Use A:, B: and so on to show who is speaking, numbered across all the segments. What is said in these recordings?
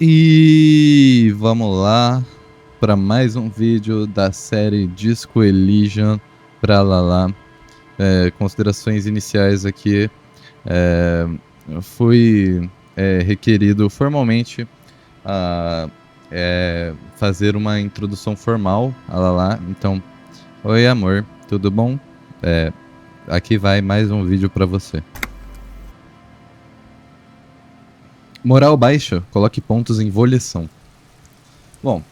A: E vamos lá para mais um vídeo da série Disco Elysium para lala. Considerações iniciais aqui. Fui requerido formalmente a fazer uma introdução formal a lala. Então, oi amor, tudo bom? Aqui vai mais um vídeo para você. Moral baixa, coloque pontos em volição. Bom,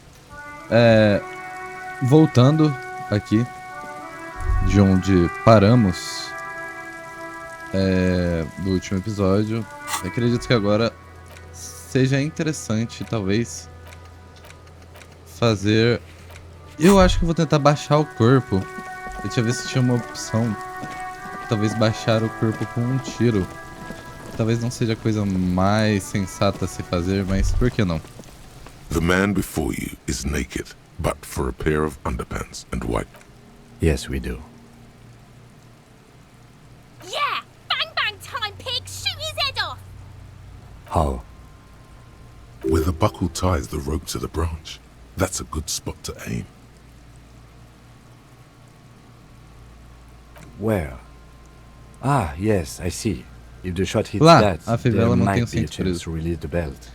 A: voltando aqui de onde paramos do último episódio, acredito que agora seja interessante, talvez, fazer... Eu acho que vou tentar baixar o corpo. Deixa eu ver se tinha uma opção. Talvez baixar o corpo com um tiro. Talvez não seja a coisa mais sensata a se fazer, mas por que não?
B: The man before you is naked, but for a pair of underpants and white.
C: Yes, we do.
D: Yeah! Bang bang time, pig! Shoot his head off!
C: How?
B: Where the buckle ties the rope to the branch. That's a good spot to aim.
C: Where? Ah, yes, I see. If the shot hits
A: Lá,
C: that,
A: a fivela
C: there
A: mantém o
C: might be a
A: cinto
C: chance
A: preso.
C: to release the belt.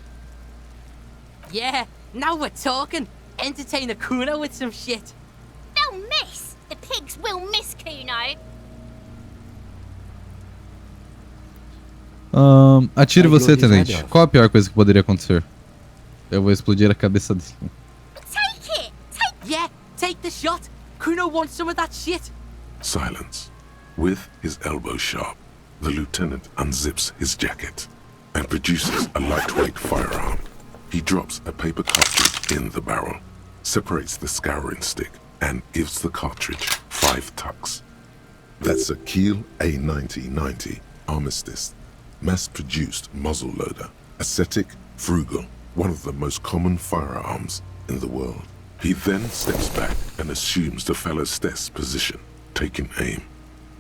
E: Yeah, now we're talking. Entertain a Kuno with some shit.
D: They'll miss! The pigs will miss Kuno!
A: Atire você,
C: Ai,
A: tenente.
C: Deus.
A: Qual a pior coisa que poderia acontecer? Eu vou explodir a cabeça dele.
D: Take it! Take...
E: Yeah, take the shot. Kuno wants some of that shit.
B: Silence. With his elbow sharp, the lieutenant unzips his jacket and produces a lightweight firearm. He drops a paper cartridge in the barrel, separates the scouring stick, and gives the cartridge 5 tucks. That's a Kiel A9090 Armistice, mass-produced muzzle-loader, ascetic, frugal, one of the most common firearms in the world. He then steps back and assumes the fellow's desk position, taking aim.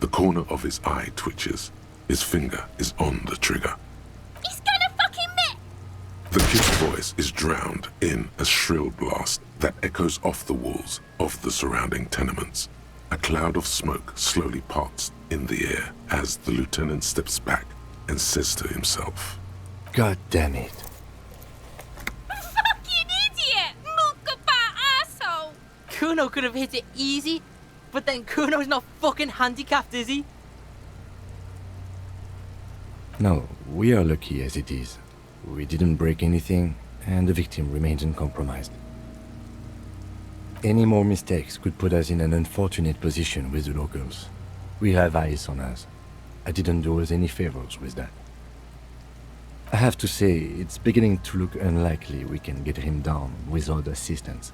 B: The corner of his eye twitches. His finger is on the trigger.
D: He's gonna fucking miss!
B: The kid's voice is drowned in a shrill blast that echoes off the walls of the surrounding tenements. A cloud of smoke slowly parts in the air as the lieutenant steps back and says to himself,
C: God damn it.
D: Fucking idiot! Mookaba asshole!
E: Kuno could have hit it easy, but then Kuno's not fucking handicapped, is he?
C: No, we are lucky as it is. We didn't break anything, and the victim remains uncompromised. Any more mistakes could put us in an unfortunate position with the locals. We have eyes on us. I didn't do us any favors with that. I have to say, it's beginning to look unlikely we can get him down without assistance.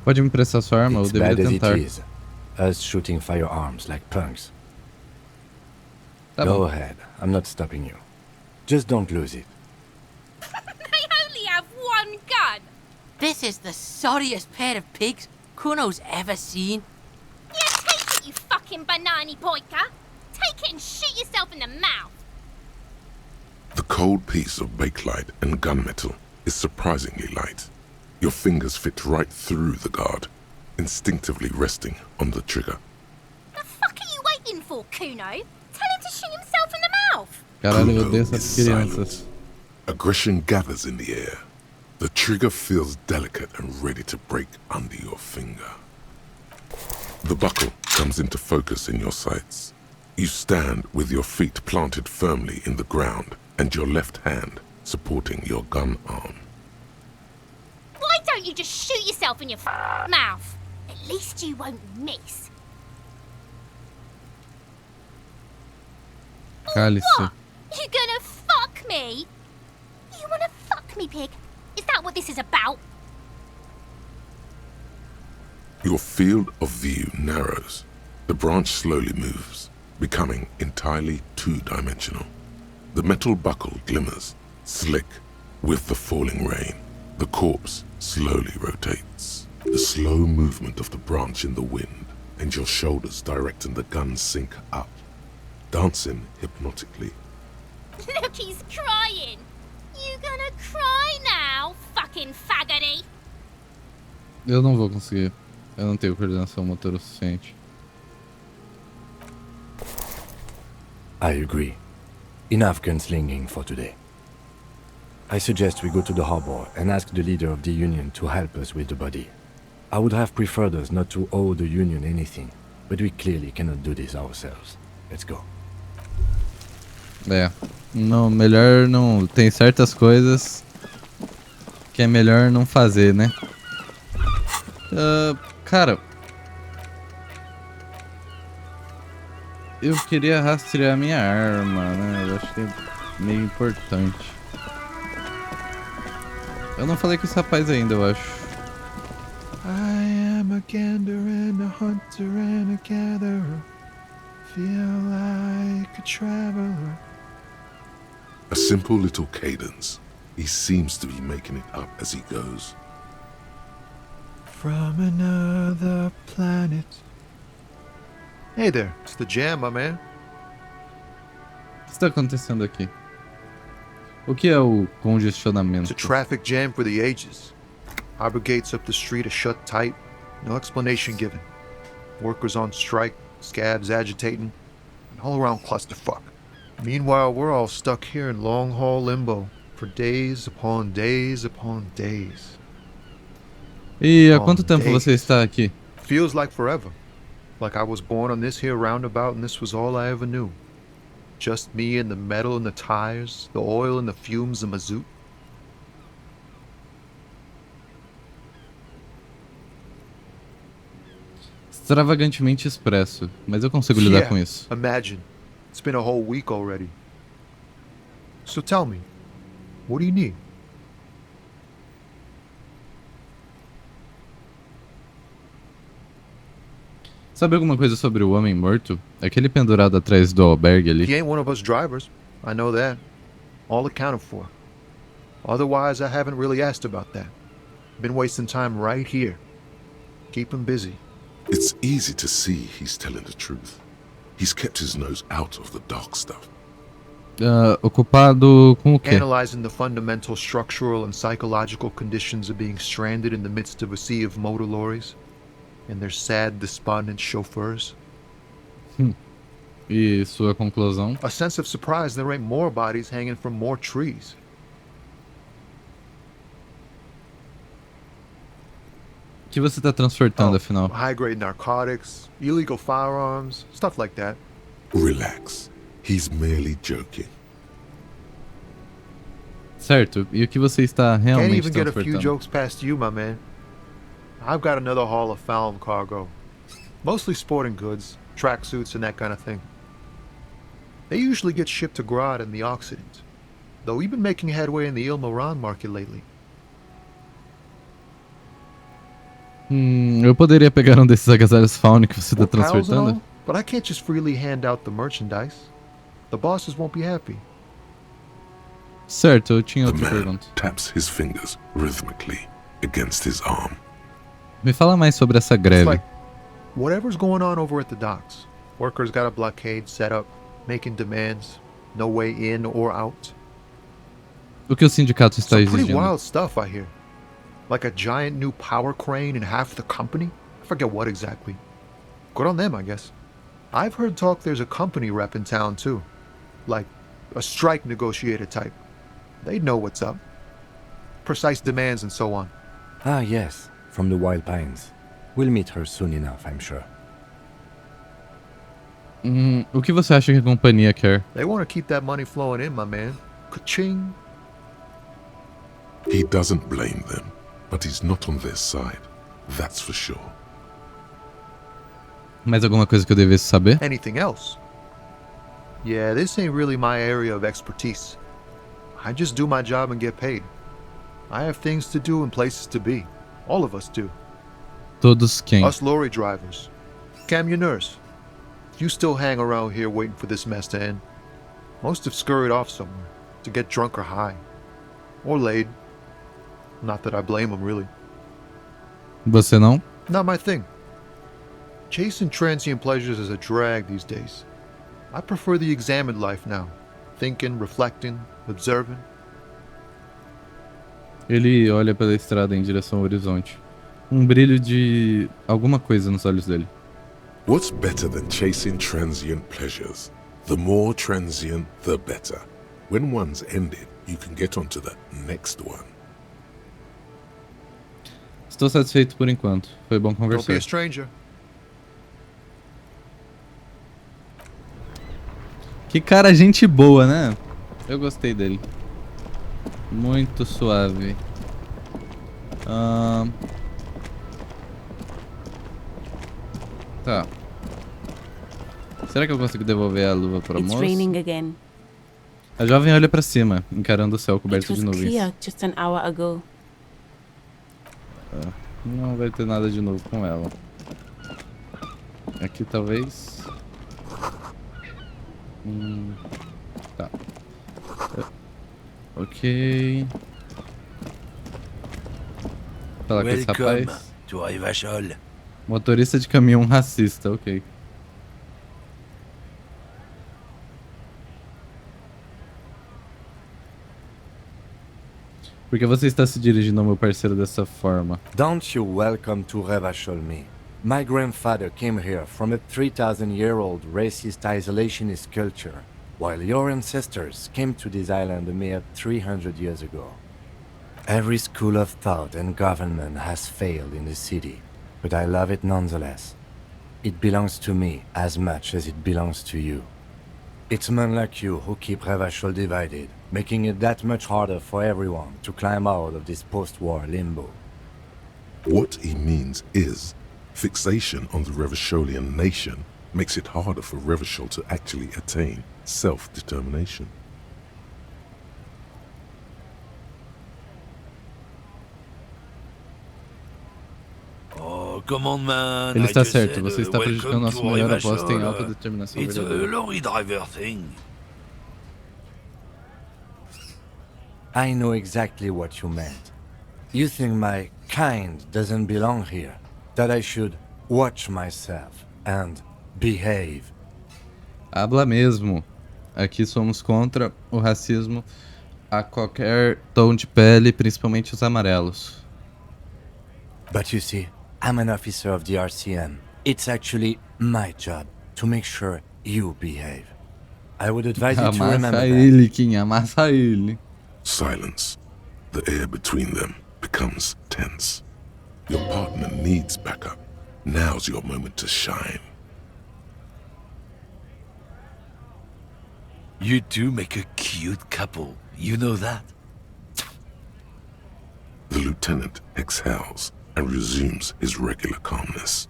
A: Pode me emprestar sua arma? Eu
C: It's bad
A: deveria
C: as it
A: tentar.
C: is. Us shooting firearms like punks.
A: Tá
C: Go
A: bom.
C: ahead, I'm not stopping you. Just don't lose it.
D: They only have one gun!
E: This is the sorriest pair of pigs Kuno's ever seen.
D: Yeah, take it, you fucking banani poika! Take it and shoot yourself in the mouth!
B: the cold piece of bakelite and gunmetal is surprisingly light. Your fingers fit right through the guard, instinctively resting on the trigger.
D: The fuck are you waiting for, Kuno? Tell him to shoot himself in the mouth!
A: Caralho, eu
B: Kuno
A: odeio
B: is
A: essas crianças.
B: silent. Aggression gathers in the air. The trigger feels delicate and ready to break under your finger. The buckle comes into focus in your sights. You stand with your feet planted firmly in the ground and your left hand supporting your gun arm.
D: Why don't you just shoot yourself in your mouth? At least you won't miss.
A: Cálice.
D: What? You gonna fuck me? You wanna fuck me, pig? Is that what this is about?
B: Your field of view narrows. The branch slowly moves, becoming entirely two-dimensional. The metal buckle glimmers, slick with the falling rain. The corpse slowly rotates. The slow movement of the branch in the wind and your shoulders directing the gun sink up, dancing hypnotically.
D: Look, he's crying. You gonna cry now, fucking faggoty?
A: Eu não vou conseguir. Eu não tenho coordenação motora o suficiente.
C: I agree. Enough gunslinging for today. I suggest we go to the harbor and ask the leader of the Union to help us with the body. I would have preferred us not to owe the Union anything, but we clearly cannot do this ourselves. Let's go.
A: É. Não, melhor não. Tem certas coisas que é melhor não fazer, né? Cara. Eu queria rastrear minha arma, né? Eu acho que é meio importante. Eu não falei com esse rapaz ainda, eu acho.
F: I am a gander and a hunter and a gatherer. Feel like a traveler.
B: A simple little cadence. He seems to be making it up as he goes.
F: From another planet. Hey there, it's the jam, my man.
A: O que está acontecendo aqui? O que é o congestionamento?
F: It's a traffic jam for the ages. Harbor gates up the street are shut tight. No explanation given. Workers on strike, scabs agitating, an all-around clusterfuck. Meanwhile, we're all stuck here in long-haul limbo for days upon days upon days.
A: E há quanto tempo você está aqui?
F: Feels like forever. Like I was born on this here roundabout and this was all I ever knew. Just me and the metal and the tires, the oil and the fumes of mazout.
A: Extravagantemente expresso, mas eu consigo lidar com isso.
F: Imagine. It's been a whole week already. So tell me, what do you need?
A: Sabe alguma coisa sobre o homem morto? Aquele pendurado atrás do albergue ali?
F: He ain't one of us drivers. I know that. All accounted for. Otherwise, I haven't really asked about that. Been wasting time right here. Keep him busy.
B: It's easy to see he's telling the truth. He's kept his nose out of the dark stuff.
A: Ocupado com o quê?
F: Analyzing the fundamental structural and psychological conditions of being stranded in the midst of a sea of motor lorries and their sad, despondent chauffeurs.
A: E sua conclusão?
F: A sense of surprise there ain't more bodies hanging from more trees.
A: O que você está transportando, afinal?
F: High-grade narcotics, illegal firearms, stuff like that.
B: Relax. He's merely joking.
A: Certo, e o que você está
F: Can't
A: realmente
F: even get a few
A: transportando?
F: jokes past you, my man. I've got another haul of found cargo. Mostly sporting goods, tracksuits and that kind of thing. They usually get shipped to Grodd in the Occident, though we've been making headway in the Il-Moran market lately.
A: Eu poderia pegar um desses agasalhos fauna que você está
F: We're pals and
A: transportando?
F: all, but I can't just freely hand out the merchandise. The bosses won't be happy.
A: Certo, eu tinha
B: The
A: outra
B: man
A: pergunta.
B: taps his fingers rhythmically against his arm.
A: Me fala mais sobre essa
F: It's
A: greve.
F: like, whatever's going on over at the docks. Workers got a blockade set up, making demands, no way in or out.
A: O que o sindicato está
F: Some pretty
A: exigindo?
F: wild stuff, I hear. Like a giant new power crane in half the company? I forget what exactly. Good on them, I guess. I've heard talk there's a company rep in town, too. Like, a strike negotiator type. They'd know what's up. Precise demands and so on.
C: Ah, yes, from the Wild Pines. We'll meet her soon enough, I'm sure.
A: O que você acha que a companhia quer?
F: They want to keep that money flowing in, my man. Ka-ching!
B: He doesn't blame them, but he's not on their side. That's for sure.
A: Mais alguma coisa que eu devesse saber?
F: Anything else? Yeah, this ain't really my area of expertise. I just do my job and get paid. I have things to do and places to be. All of us do.
A: Todos quem?
F: Us lorry drivers. Cam, your nurse. You still hang around here waiting for this mess to end. Most have scurried off somewhere to get drunk or high. Or laid. Not that I blame them, really.
A: Você não?
F: Not my thing. Chasing transient pleasures is a drag these days. I prefer the examined life now. Thinking, reflecting, observing.
A: Ele olha pela estrada em direção ao horizonte. Um brilho de alguma coisa nos olhos dele.
B: What's better than chasing transient pleasures? The more transient, the better. When one's ended, you can get onto the next one.
A: Estou satisfeito por enquanto. Foi bom
F: Don't be
A: conversar.
F: a stranger.
A: Que cara, gente boa, né? Eu gostei dele. Muito suave. Tá. Será que eu consigo devolver a luva para a
G: It's
A: moça?
G: raining again.
A: A jovem olha para cima, encarando o céu
G: It
A: coberto
G: was
A: de nuvens.
G: clear just an hour ago.
A: Não vai ter nada de novo com ela. Aqui talvez. Tá. Ok. Falar com esse rapaz.
H: to horriivel.
A: Motorista de caminhão racista, ok. Por que você está se dirigindo ao meu parceiro dessa forma?
C: Don't you welcome to Revachol me. My grandfather came here from a 3,000-year-old racist isolationist culture, while your ancestors came to this island a mere 300 years ago. Every school of thought and government has failed in the city, but I love it nonetheless. It belongs to me as much as it belongs to you. It's men like you who keep Revachol divided, making it that much harder for everyone to climb out of this post-war limbo.
B: What he means is, fixation on the Revacholian nation makes it harder for Revachol to actually attain self-determination.
H: Oh, come on, man.
A: Ele
H: I
A: está
H: just
A: certo,
H: said,
A: você está
H: welcome
A: prejudicando nosso
H: to
A: melhor
H: horriivel.
A: aposta em autodeterminação
H: It's a
A: verdadeira.
H: lorry driver thing.
C: I know exactly what you meant. You think my kind doesn't belong here, that I should watch myself and behave.
A: Habla mesmo. Aqui somos contra o racismo a qualquer tom de pele, principalmente os amarelos.
C: But you see, I'm an officer of the RCM. It's actually my job to make sure you behave. I would advise you to remember
A: Amassa
C: that.
A: ele, Kim, amassa ele.
B: Silence. The air between them becomes tense. Your partner needs backup. Now's your moment to shine.
H: You two make a cute couple. You know that?
B: The lieutenant exhales and resumes his regular calmness.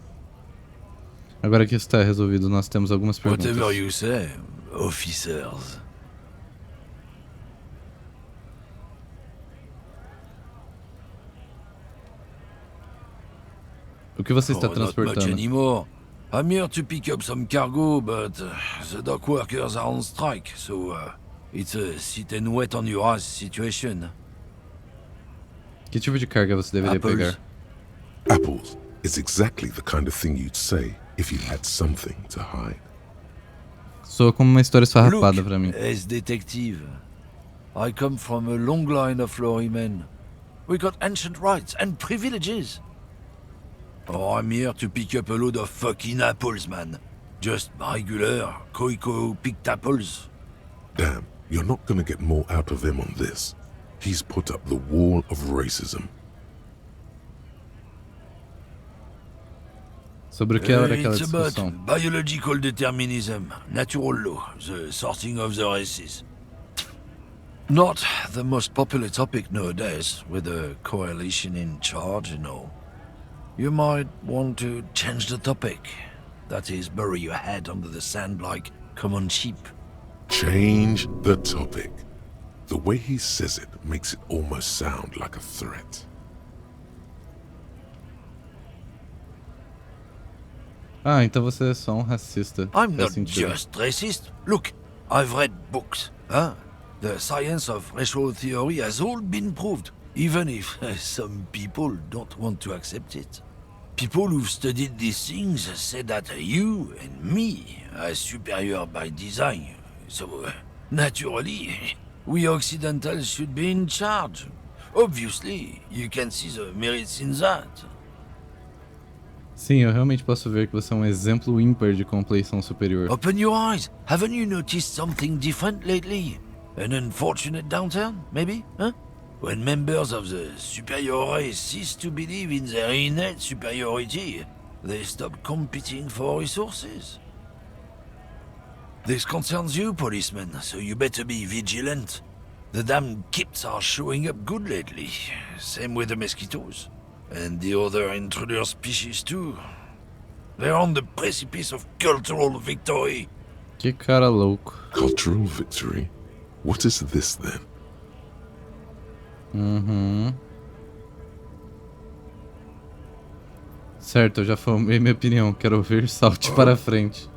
A: Agora que está resolvido, nós temos algumas
H: Whatever
A: perguntas.
H: you say, officers.
A: O que você está
H: Oh, not much
A: transportando?
H: anymore. I'm here to pick up some cargo, but the dock workers are on strike, so it's a sit and wait on your ass situation.
A: Que tipo de carga você deveria
H: Apples.
A: pegar?
B: Apples is exactly the kind of thing you'd say if you had something to hide.
A: Soa como uma história esfarrapada
H: Look,
A: pra mim.
H: as detective, I come from a long line of lorrymen. We got ancient rights and privileges. Oh, I'm here to pick up a load of fucking apples, man. Just regular, Koiko-picked apples.
B: Damn, you're not gonna get more out of him on this. He's put up the wall of racism.
A: Sobre o que era aquela
H: It's about
A: discussão?
H: biological determinism, natural law, the sorting of the races. Not the most popular topic nowadays, with the coalition in charge and all. You might want to change the topic. That is, bury your head under the sand like common sheep.
B: Change the topic. The way he says it makes it almost sound like a threat.
A: Ah, então você é só um racista.
H: I'm
A: Faz
H: not
A: sentido.
H: just racist. Look, I've read books. Huh? The science of racial theory has all been proved, even if some people don't want to accept it. People who've studied these things say that you and me are superior by design. So, naturally, we Occidentals should be in charge. Obviously, you can see the merits in that.
A: Sim, eu realmente posso ver que você é um exemplo ímpar de compleição superior.
H: Open your eyes. Haven't you noticed something different lately? An unfortunate downturn, maybe? Huh? When members of the superior race cease to believe in their innate superiority, they stop competing for resources. This concerns you, policeman, so you better be vigilant. The damn kips are showing up good lately. Same with the mosquitoes. And the other intruder species too. They're on the precipice of cultural victory.
A: Que cara louco.
B: Cultural victory? What is this then?
A: Certo, eu já formei minha opinião. Quero ouvir salte para frente.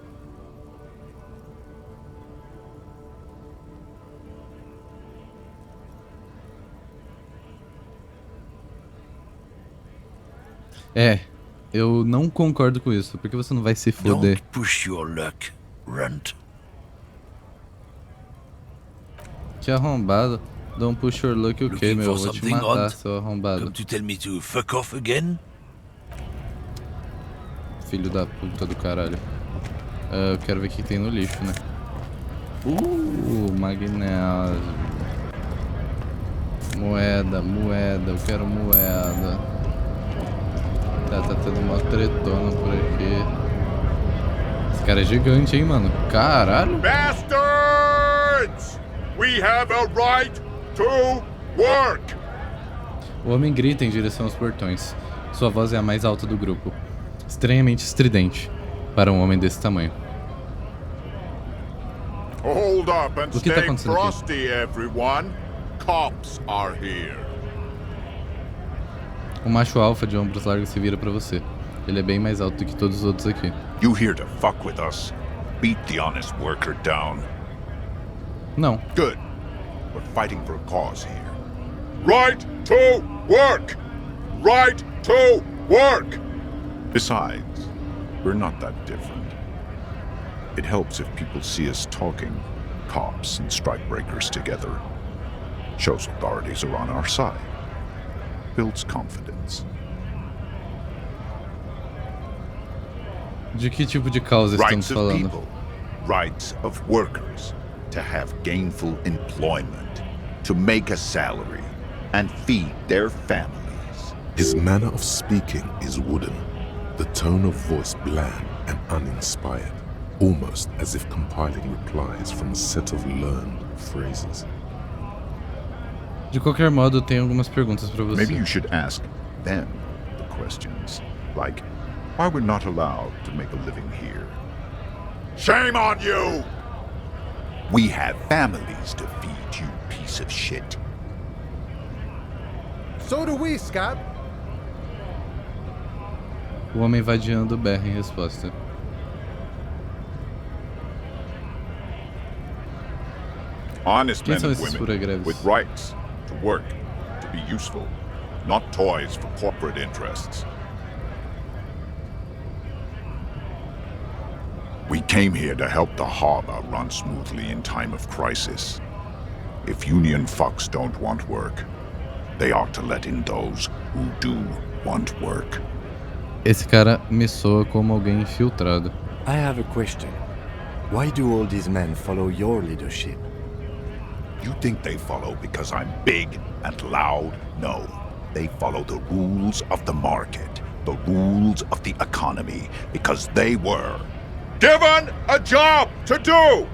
A: É, eu não concordo com isso. Por que você não vai se foder?
H: Don't push your luck, runt.
A: Que arrombado. Don't push your luck o quê,
H: Looking
A: meu? Eu
H: for
A: vou te
H: something
A: matar,
H: odd?
A: seu arrombado.
H: Come to tell me to fuck off again?
A: Filho da puta do caralho. Eu quero ver o que tem no lixo, né? Magnésio. Moeda, eu quero moeda. Tá tendo uma tretona por aqui. Esse cara é gigante, hein, mano? Caralho!
G: Bastards! We have a right to work!
A: O homem grita em direção aos portões. Sua voz é a mais alta do grupo. Estranhamente estridente para um homem desse tamanho.
G: Hold up and
A: O que tá
G: stay
A: acontecendo aqui?
G: frosty, everyone. Cops are here.
A: O macho alfa de ombros largos se vira pra você. Ele é bem mais alto do que todos os outros aqui.
G: You here to fuck with us? Beat the honest worker down.
A: Não.
G: Good. We're fighting for a cause here. Right to work! Right to work! Besides, we're not that different. It helps if people see us talking, cops and strikebreakers together. Shows authorities are on our side. Builds confidence.
A: De que tipo de causa
G: Rights
A: estamos
G: of
A: falando?
G: people, rights of workers, to have gainful employment, to make a salary, and feed their families.
B: His manner of speaking is wooden, the tone of voice bland and uninspired, almost as if compiling replies from a set of learned phrases.
A: De qualquer modo, eu tenho algumas perguntas pra você.
G: Maybe you should ask them the questions, like why we're not allowed to make a living here. Shame on you! We have families to feed, you piece of shit.
F: So do we, Scott.
A: O homem vadiando berra em resposta.
G: Honest
A: Quem
G: men
A: são
G: and
A: esses
G: women
A: fura-greves?
G: with rights to work, to be useful, not toys for corporate interests. We came here to help the harbor run smoothly in time of crisis. If union fucks don't want work, they ought to let in those who do want work.
A: Esse cara me soa como alguém infiltrado.
C: I have a question. Why do all these men follow your leadership?
G: You think they follow because I'm big and loud? No. They follow the rules of the market, the rules of the economy, because they were given a job to do!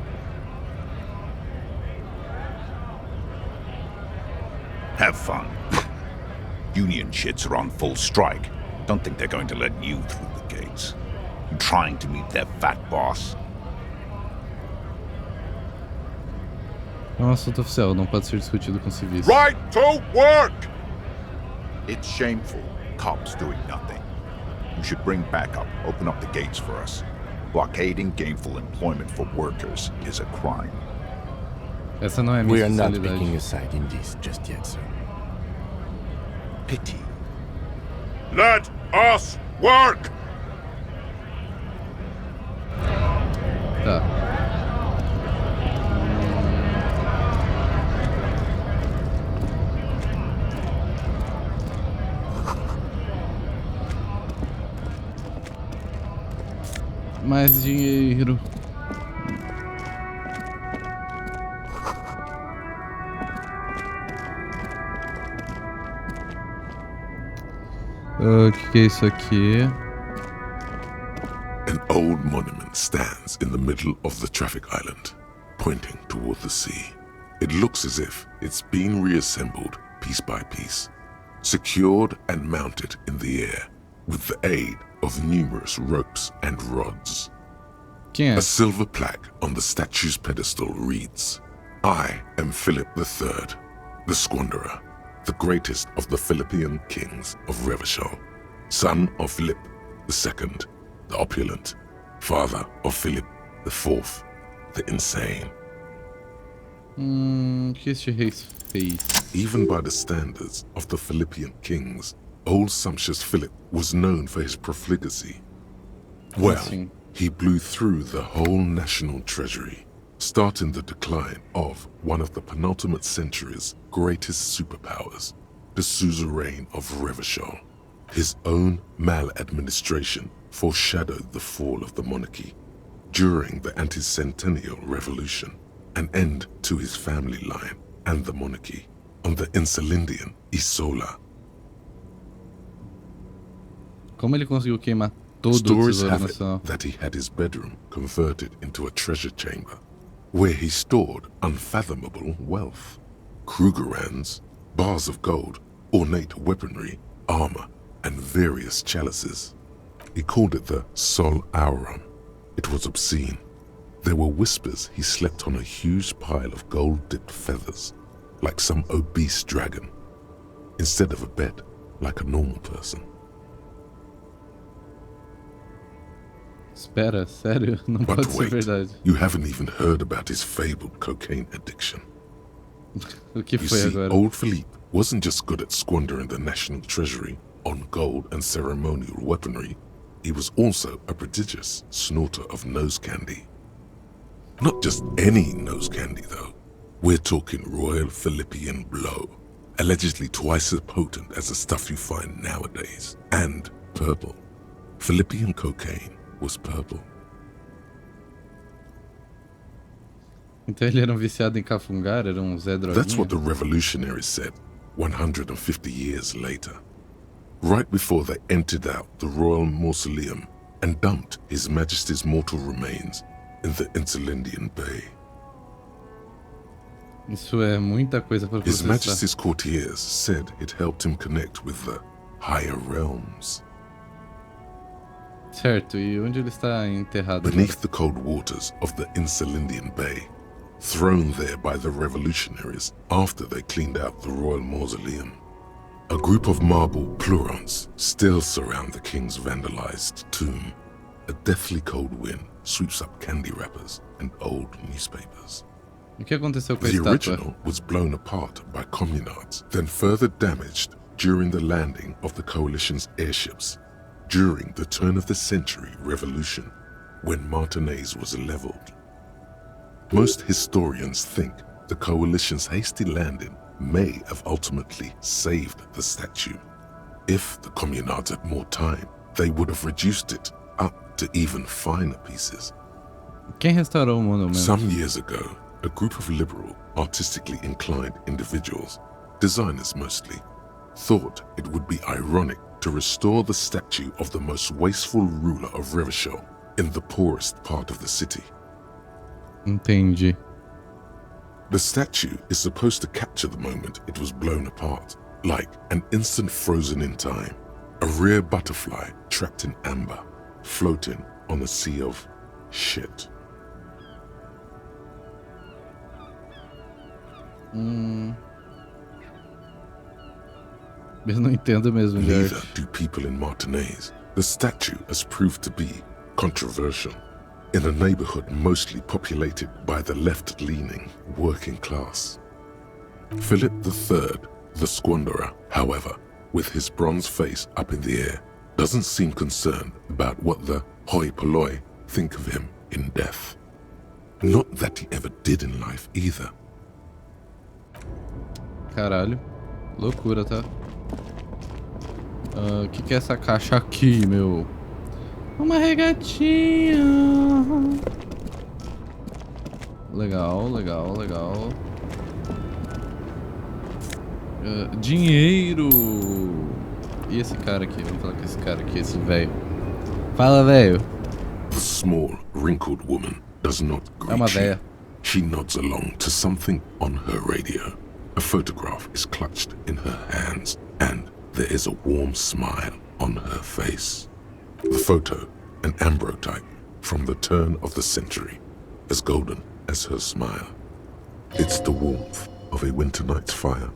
G: Have fun. Union shits are on full strike. Don't think they're going to let you through the gates. You trying to meet their fat boss?
A: É um assunto oficial, não pode ser discutido com civis.
G: Right to work! It's shameful. Cops doing nothing. You should bring backup, open up the gates for us. Blockading gainful employment for workers is a crime.
A: Essa não é a
C: We
A: minha
C: are not
A: especialidade.
C: picking a side in this just yet, sir.
G: Pity. Let us work!
A: Tá. Mais dinheiro. O que é isso aqui?
B: An old monument stands in the middle of the traffic island, pointing toward the sea. It looks as if it's been reassembled piece by piece, secured and mounted in the air with the aid of numerous ropes and rods.
A: Quem é?
B: A silver plaque on the statue's pedestal reads, "I am Philip III, the Squanderer, the greatest of the Philippian kings of Revachol, son of Philip II, the opulent, father of Philip IV, the insane."
A: O que este rei fez?
B: Even by the standards of the Philippian kings, old sumptuous Philip was known for his profligacy. Well,
A: Assim.
B: he blew through the whole national treasury, starting the decline of one of the penultimate century's greatest superpowers, the suzerain of Revachol. His own maladministration foreshadowed the fall of the monarchy during the anti-centennial revolution, an end to his family line and the monarchy on the Insulindian Isola.
A: Como ele conseguiu queimar todo o
B: Stories
A: tesouro
B: have it
A: nacional?
B: that he had his bedroom converted into a treasure chamber, where he stored unfathomable wealth. Krugerrands, bars of gold, ornate weaponry, armor, and various chalices. He called it the Sol Aurum. It was obscene. There were whispers he slept on a huge pile of gold-dipped feathers, like some obese dragon, instead of a bed, like a normal person.
A: Espera, sério? Não
B: But
A: pode ser
B: wait,
A: verdade.
B: you haven't even heard about his fabled cocaine addiction.
A: O que
B: You
A: foi
B: see,
A: agora?
B: old Philippe wasn't just good at squandering the national treasury on gold and ceremonial weaponry, he was also a prodigious snorter of nose candy. Not just any nose candy, though. We're talking Royal Philippian Blow, allegedly twice as potent as the stuff you find nowadays, and purple. Philippian cocaine was purple.
A: Então ele era um viciado em cafungar? Era um Zé Droguinha?
B: That's what the revolutionaries said 150 years later, right before they emptied out the royal mausoleum and dumped His Majesty's mortal remains in the Insulindian Bay.
A: Isso é muita coisa para
B: His
A: processar.
B: Majesty's courtiers said it helped him connect with the higher realms.
A: Certo, e onde ele está enterrado?
B: Beneath the cold waters of the Insulindian Bay, thrown there by the revolutionaries after they cleaned out the royal mausoleum. A group of marble pleurons still surround the king's vandalized tomb. A deathly cold wind sweeps up candy wrappers and old newspapers.
A: O que aconteceu com a
B: The
A: estátua?
B: original was blown apart by communards, then further damaged during the landing of the coalition's airships during the turn-of-the-century revolution, when Martinez was leveled. Most historians think the coalition's hasty landing may have ultimately saved the statue. If the communards had more time, they would have reduced it up to even finer pieces.
A: Quem restaurou o monumento?
B: Some years ago, a group of liberal, artistically inclined individuals, designers mostly, thought it would be ironic to restore the statue of the most wasteful ruler of Revachol in the poorest part of the city.
A: Entendi.
B: The statue is supposed to capture the moment it was blown apart, like an instant frozen in time, a rare butterfly trapped in amber, floating on a sea of shit.
A: Eu não entendo mesmo de
B: Neither
A: arte.
B: do people in Martinez. The statue has proved to be controversial in a neighborhood mostly populated by the left-leaning working class. Philip III, the Squanderer, however, with his bronze face up in the air, doesn't seem concerned about what the hoi polloi think of him in death. Not that he ever did in life either.
A: Caralho. Loucura, tá? O que é essa caixa aqui, meu? Uma regatinha. Legal, legal, legal. Dinheiro. E esse cara aqui? Vamos falar com esse cara aqui, esse velho. Fala, velho.
B: The small, wrinkled woman does not
A: É uma
B: greet you.
A: véia.
B: She nods along to something on her radio. A photograph is clutched in her hands, and there is a warm smile on her face. The photo, an ambrotype from the turn of the century, as golden as her smile. It's the warmth of a winter night's fire.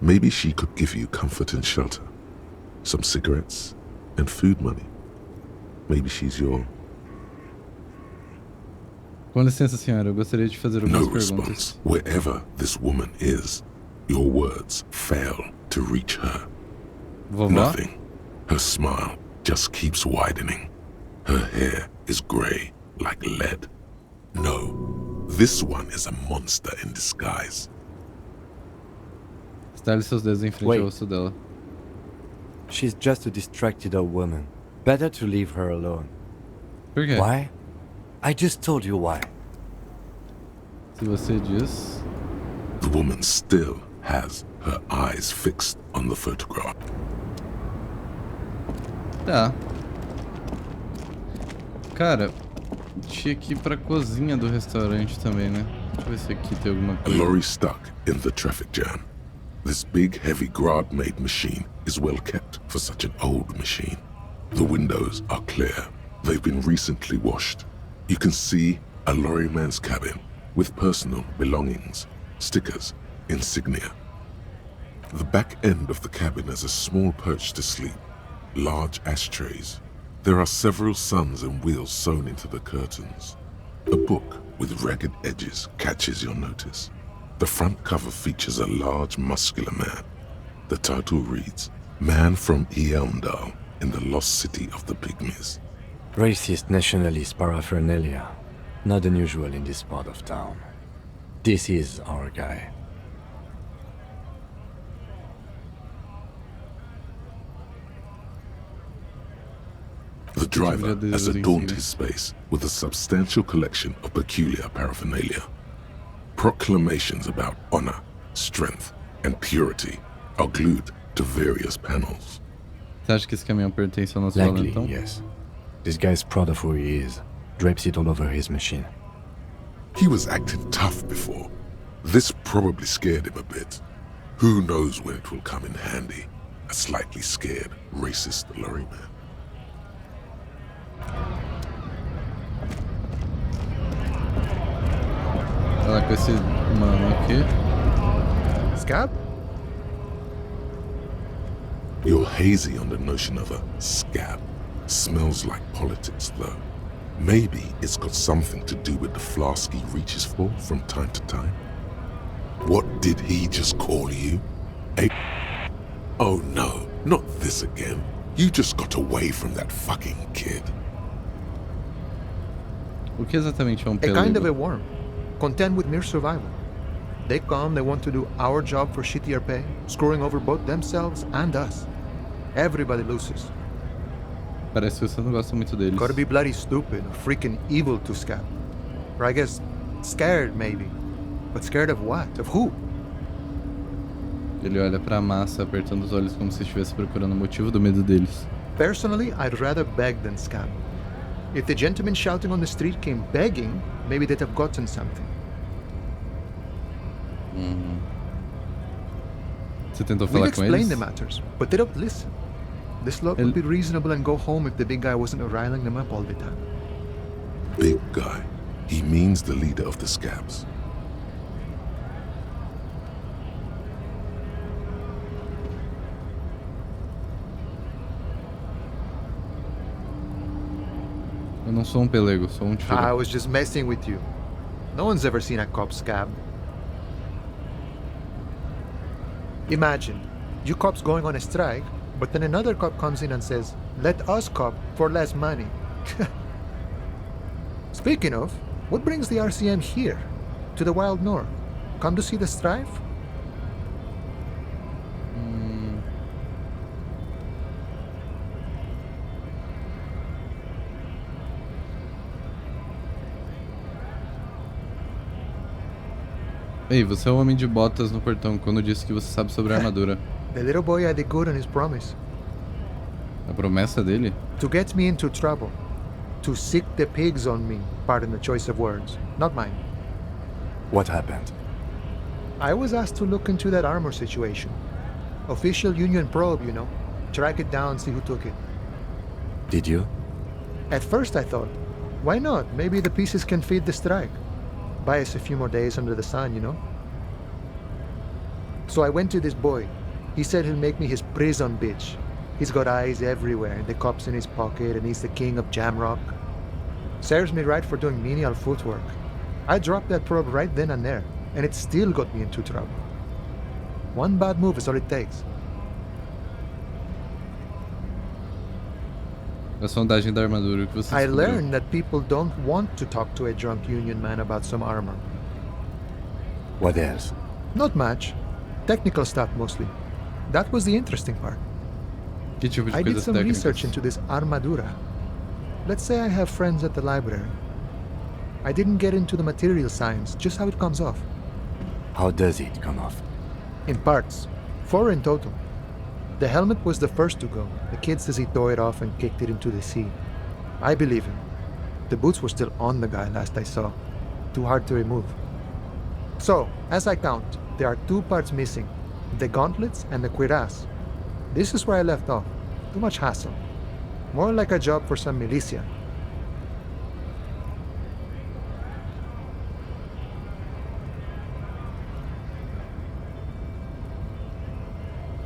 B: Maybe she could give you comfort and shelter, some cigarettes and food money. Maybe she's your...
A: Com licença, senhora, eu gostaria de fazer
B: No
A: algumas perguntas.
B: response. Wherever this woman is, your words fail to reach her.
A: Vovó?
B: Nothing. Her smile just keeps widening. Her hair is grey like lead. No, this one is a monster in disguise.
A: Estale seus dedos em frente
C: Wait.
A: ao rosto dela.
C: She's just a distracted old woman. Better to leave her alone.
A: Por quê?
C: Why? I just told you why.
A: Se você diz...
B: The woman still has her eyes fixed on the photograph.
A: Tá. Cara, tinha que ir pra cozinha do restaurante também, né? Deixa eu ver se aqui tem alguma
B: A
A: coisa.
B: lorry stuck in the traffic jam. This big, heavy Grad-made machine is well kept for such an old machine. The windows are clear. They've been recently washed. You can see a lorryman's cabin with personal belongings, stickers, insignia. The back end of the cabin has a small perch to sleep, large ashtrays. There are several suns and wheels sewn into the curtains. A book with ragged edges catches your notice. The front cover features a large, muscular man. The title reads, Man from Eamdal in the lost city of the Pygmies.
C: Racist nationalist paraphernalia. Not unusual in this part of town. This is our guy.
B: The driver
A: Atividade
B: has
A: de
B: adorned
A: insignia.
B: his space with a substantial collection of peculiar paraphernalia. Proclamations about honor, strength, and purity are glued to various panels.
A: Você acha que esse caminhão pertence ao nosso
C: Likely,
A: valentão?
C: yes. This guy's proud of who he is. Drapes it all over his machine.
B: He was acting tough before. This probably scared him a bit. Who knows when it will come in handy? A slightly scared, racist lorryman.
A: Olha lá com esse mano aqui.
F: Scab?
B: You're hazy on the notion of a scab. Smells like politics, though. Maybe it's got something to do with the flask he reaches for from time to time. What did he just call you? A... Oh no, not this again. You just got away from that fucking kid.
A: O que exatamente é um
F: A kind of
A: pelego?
F: a worm, content with mere survival. They come, they want to do our job for shittier pay, screwing over both themselves and us. Everybody loses.
A: Parece que você não gosta muito deles.
F: Gotta be bloody stupid or freaking evil to Scab. Or I guess, scared maybe. But scared of what? Of who?
A: Ele olha pra massa, apertando os olhos como se estivesse procurando o motivo do medo deles.
F: Personally, I'd rather beg than scab. If the gentleman shouting on the street came begging, maybe they'd have gotten something.
A: Você tentou
F: We'll
A: falar com
F: explain
A: eles?
F: the matters, but they don't listen. This lot would be reasonable and go home if the big guy wasn't riling them up all the time.
B: Big guy. He means the leader of the scabs.
A: Eu não sou um pelego, sou um
F: I
A: tiro.
F: was just messing with you. No one's ever seen a cop scab. Imagine, you cops going on a strike, but then another cop comes in and says, let us cop for less money. Speaking of, what brings the RCM here? To the Wild North? Come to see the strife?
A: Ei, você é o homem de botas no portão quando disse que você sabe sobre a armadura.
F: The little boy had it good on his promise.
A: A promessa dele?
F: To get me into trouble. To sick the pigs on me. Pardon the choice of words. Not mine.
C: What happened?
F: I was asked to look into that armor situation. Official Union probe, you know. Track it down, see who took it.
C: Did you?
F: At first I thought, why not? Maybe the pieces can feed the strike. Buy us a few more days under the sun, you know? So I went to this boy. He said he'll make me his prison bitch. He's got eyes everywhere, the cops in his pocket, and he's the king of Jamrock. Serves me right for doing menial footwork. I dropped that probe right then and there, and it still got me into trouble. One bad move is all it takes.
A: A sondagem da armadura, o que você
F: I
A: descobriu?
F: learned that people don't want to talk to a drunk Union man about some armor.
C: What else?
F: Not much. Technical stuff mostly. That was the interesting part.
A: Que tipo de
F: I did
A: coisas
F: some
A: técnicas?
F: research into this armadura. Let's say I have friends at the library. I didn't get into the material science, just how it comes off.
C: How does it come off?
F: In parts. 4 in total. The helmet was the first to go. The kid says he tore it off and kicked it into the sea. I believe him. The boots were still on the guy last I saw. Too hard to remove. So, as I count, there are 2 parts missing. The gauntlets and the cuirass. This is where I left off. Too much hassle. More like a job for some militia.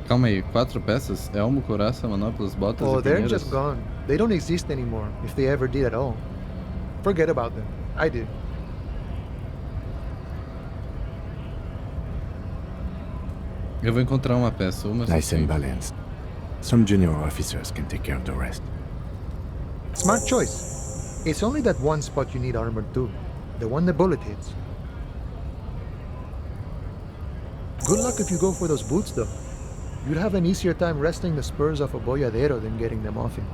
A: Calma aí, 4 peças? Elmo, couraça, manoplas, botas
F: Oh,
A: e
F: they're
A: peneiras?
F: just gone. They don't exist anymore, if they ever did at all. Forget about them. I did.
A: Eu vou encontrar uma peça, uma
C: Nice and
A: assim.
C: balanced. Some junior officers can take care of the rest.
F: Smart choice. It's only that one spot you need armored too. The one the bullet hits. Good luck if you go for those boots though. You'd have an easier time wresting the spurs off a boyadero than getting them off him.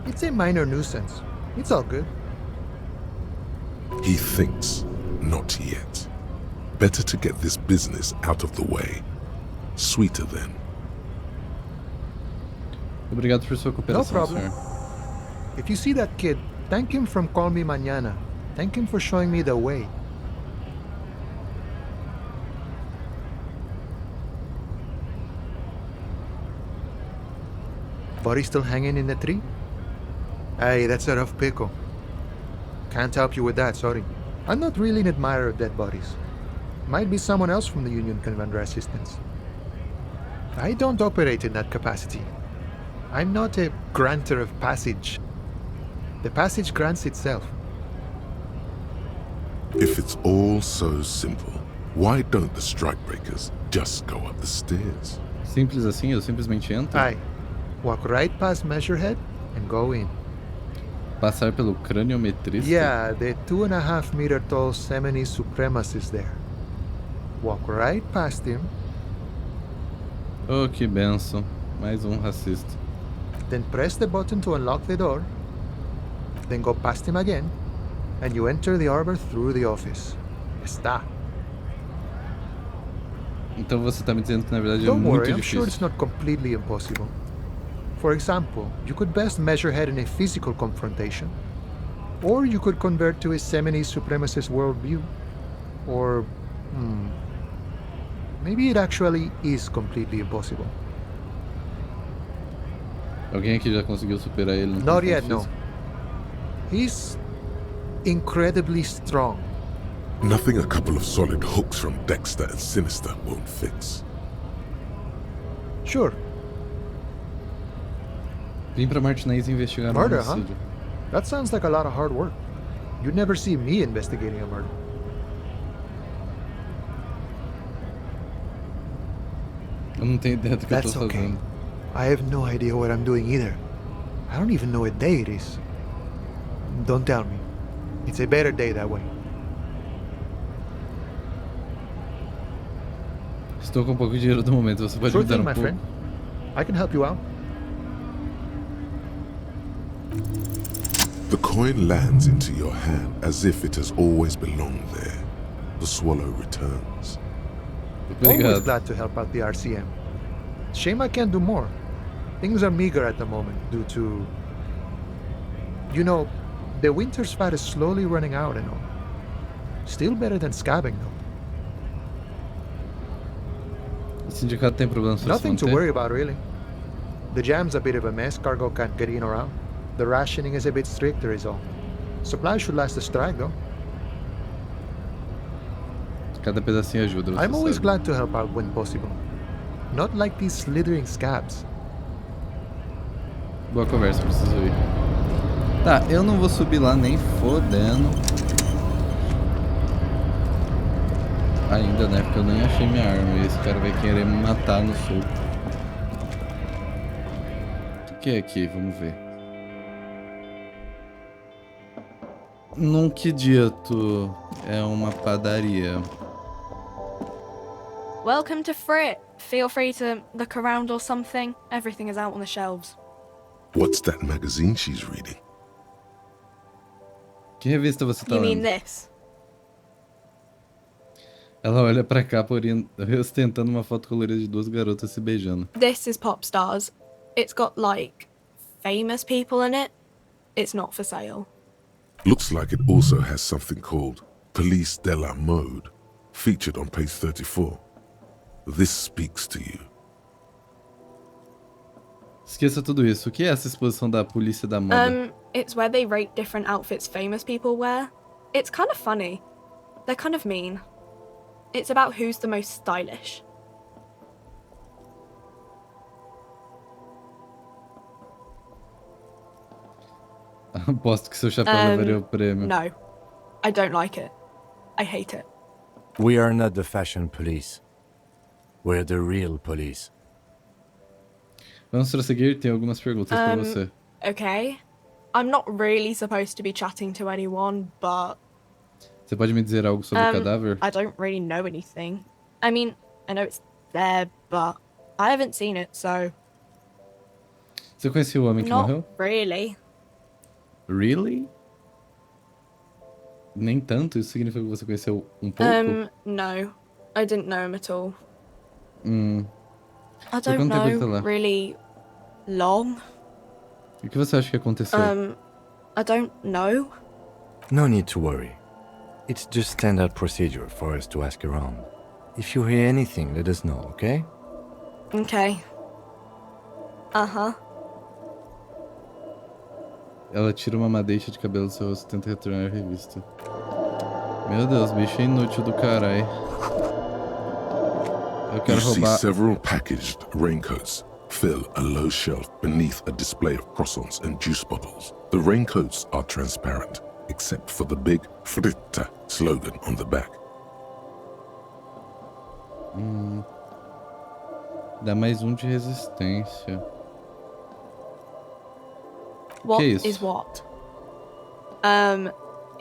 F: It's a minor nuisance. It's all good.
B: He thinks, not yet. Better to get this business out of the way. Sweeter then.
A: Obrigado por sua
F: No
A: cooperação,
F: problem.
A: senhor.
F: If you see that kid, thank him from Call Me Mañana. Thank him for showing me the way. Body still hanging in the tree? Hey, that's a rough pickle. Can't help you with that, sorry. I'm not really an admirer of dead bodies. Might be someone else from the Union can render assistance. I don't operate in that capacity. I'm not a granter of passage. The passage grants itself.
B: If it's all so simple, why don't the strikebreakers just go up the stairs?
A: Simples assim, eu simplesmente entro.
F: Aye. Walk right past Measurehead and go in.
A: Passar pelo craniometrista.
F: Yeah, the 2.5 meter tall Semini supremacist there. Walk right past him,
A: Oh, que benção. Mais um racista.
F: then press the button to unlock the door, then go past him again, and you enter the arbor through the office. Esta.
A: Então você tá me dizendo que na verdade é
F: Don't
A: muito
F: worry, I'm
A: difícil.
F: sure it's not completely impossible. For example, you could best Measurehead in a physical confrontation, or you could convert to a Semini supremacist worldview, or maybe it actually is completely impossible.
A: Alguém aqui já conseguiu superar ele? no
F: Not
A: confronto
F: yet, no.
A: físico?
F: He's incredibly strong.
B: Nothing a couple of solid hooks from Dexter and Sinister won't fix.
F: Sure,
A: Vim pra Martinez investigar um
F: Murder, huh?
A: homicídio.
F: that sounds like a lot of hard work. You'd never see me investigating a murder.
A: Eu não tenho ideia do que eu
F: That's
A: tô
F: okay.
A: fazendo.
F: I have no idea what I'm doing either. I don't even know what day it is. Don't tell me. It's a better day that way.
A: Estou com pouco dinheiro no momento, você pode
F: Sure
A: me dar
F: thing,
A: um
F: my
A: pouco?
F: friend. I can help you out.
B: The coin lands into your hand as if it has always belonged there. The swallow returns.
F: Always
A: Obrigado.
F: glad to help out the RCM. Shame I can't do more. Things are meager at the moment due to... You know, the winter's fat is slowly running out and all. Still better than scabbing though.
A: O sindicato tem problemas pra se
F: Nothing to
A: manter?
F: worry about really. The jam's a bit of a mess, cargo can't get in or out. The rationing is a bit stricter is all. Supplies should last the strike though.
A: Cada pedacinho ajuda, você
F: I'm always
A: sabe.
F: glad to help out when possible. Not like these slithering scabs.
A: Boa conversa, preciso ir. Tá, eu não vou subir lá nem fodendo. Ainda, né? Porque eu nem achei minha arma e esse cara vai querer me matar no soco. O que é aqui? Vamos ver. Nunca dito. É uma padaria.
I: Welcome to Frit. Feel free to look around or something. Everything is out on the shelves.
B: What's that magazine she's reading?
A: Que revista você tá
I: You mean
A: lendo?
I: this?
A: Ela olha pra cá, ostentando uma foto colorida de duas garotas se beijando.
I: This is Pop Stars. It's got, like, famous people in it. It's not for sale.
B: Looks like it also has something called Police de la Mode, featured on page 34. This speaks to you.
A: Esqueça tudo isso. O que é essa exposição da polícia da moda?
I: It's where they rate different outfits famous people wear. It's kind of funny. They're kind of mean. It's about who's the most stylish.
A: Aposto que seu chapéu levaria o prêmio.
I: No. I don't like it. I hate it.
C: We are not the fashion police. We're the real police.
A: Vamos prosseguir, tem algumas perguntas pra você.
I: Okay. I'm not really supposed to be chatting to anyone, but
A: Você pode me dizer algo sobre o cadáver?
I: I don't really know anything. I mean, I know it's there, but I haven't seen it, so
A: Você conhecia o homem que
I: not
A: morreu?
I: really.
A: Really? Nem tanto? Isso significa que você conheceu um pouco?
I: No. I didn't know him at all.
A: Hum.
I: I
A: Por
I: don't
A: quanto tempo ele tá
I: know
A: lá?
I: really long.
A: E o que você acha que aconteceu?
I: I don't know.
C: No need to worry. It's just standard procedure for us to ask around. If you hear anything, let us know, okay?
I: Okay. Uh-huh.
A: Ela tira uma madeixa de cabelo do seu rosto e tenta retornar a revista. Meu Deus, bicho é inútil do caralho. Eu
B: You
A: quero
B: see
A: roubar...
B: several packaged raincoats fill a low shelf beneath a display of croissants and juice bottles. The raincoats are transparent, except for the big Fritta slogan on the back.
A: Dá mais um de resistência.
I: What
A: Que isso?
I: is what?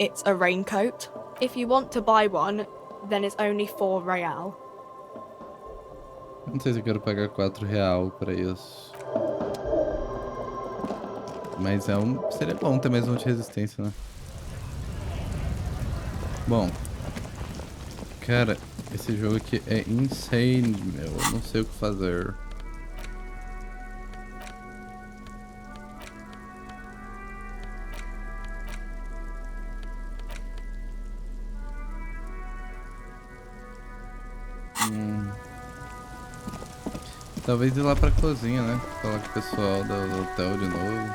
I: It's a raincoat. If you want to buy one, then it's only 4 real.
A: Eu não sei se eu quero pagar R$4 pra isso. Mas seria bom ter mais um de resistência, né? Bom. Cara, esse jogo aqui é insane, meu. Eu não sei o que fazer. Talvez ir lá pra cozinha, né? Falar com o pessoal do hotel de novo.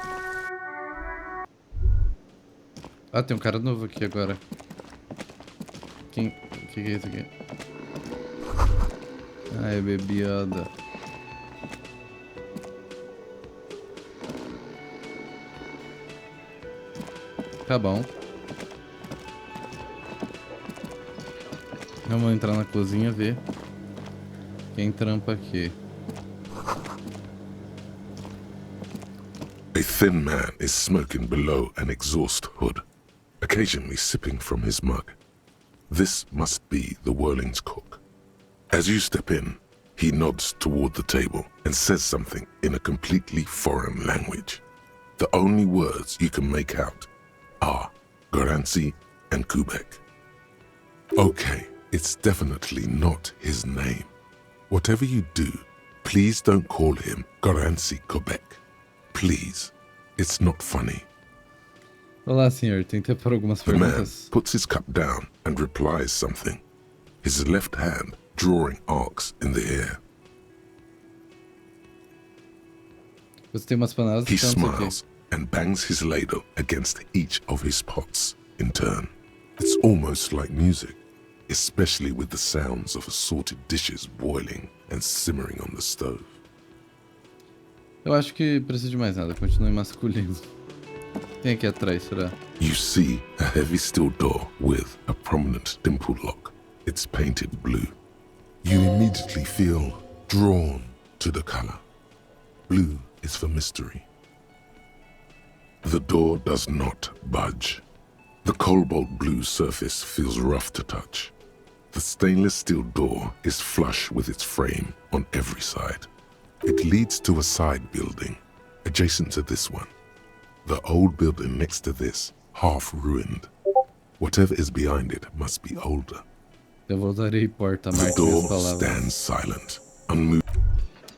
A: Ah, tem um cara novo aqui agora. Quem... O que é isso aqui? Ah, é bebida. Tá bom. Vamos entrar na cozinha ver quem trampa aqui.
B: A thin man is smoking below an exhaust hood, occasionally sipping from his mug. This must be the Whirling's cook. As you step in, he nods toward the table and says something in a completely foreign language. The only words you can make out are Garancy and Kubek. Okay, it's definitely not his name. Whatever you do, please don't call him Garancy Kubek. Please, it's not funny.
A: Olá, senhor. Tentei por algumas
B: The man
A: perguntas.
B: puts his cup down and replies something, his left hand drawing arcs in the air.
A: Você tem umas panelas
B: He
A: que estão aqui.
B: smiles and bangs his ladle against each of his pots in turn. It's almost like music, especially with the sounds of assorted dishes boiling and simmering on the stove.
A: Eu acho que precisa de mais nada. Continue masculino. Tem aqui atrás, será?
B: You see a heavy steel door with a prominent dimple lock. It's painted blue. You immediately feel drawn to the color. Blue is for mystery. The door does not budge. The cobalt blue surface feels rough to touch. The stainless steel door is flush with its frame on every side. It leads to a side building, adjacent to this one. The old building next to this, half ruined. Whatever is behind it must be older.
A: Eu voltarei e porta,
B: The
A: marque minhas
B: door
A: palavras.
B: stands silent, unmoved.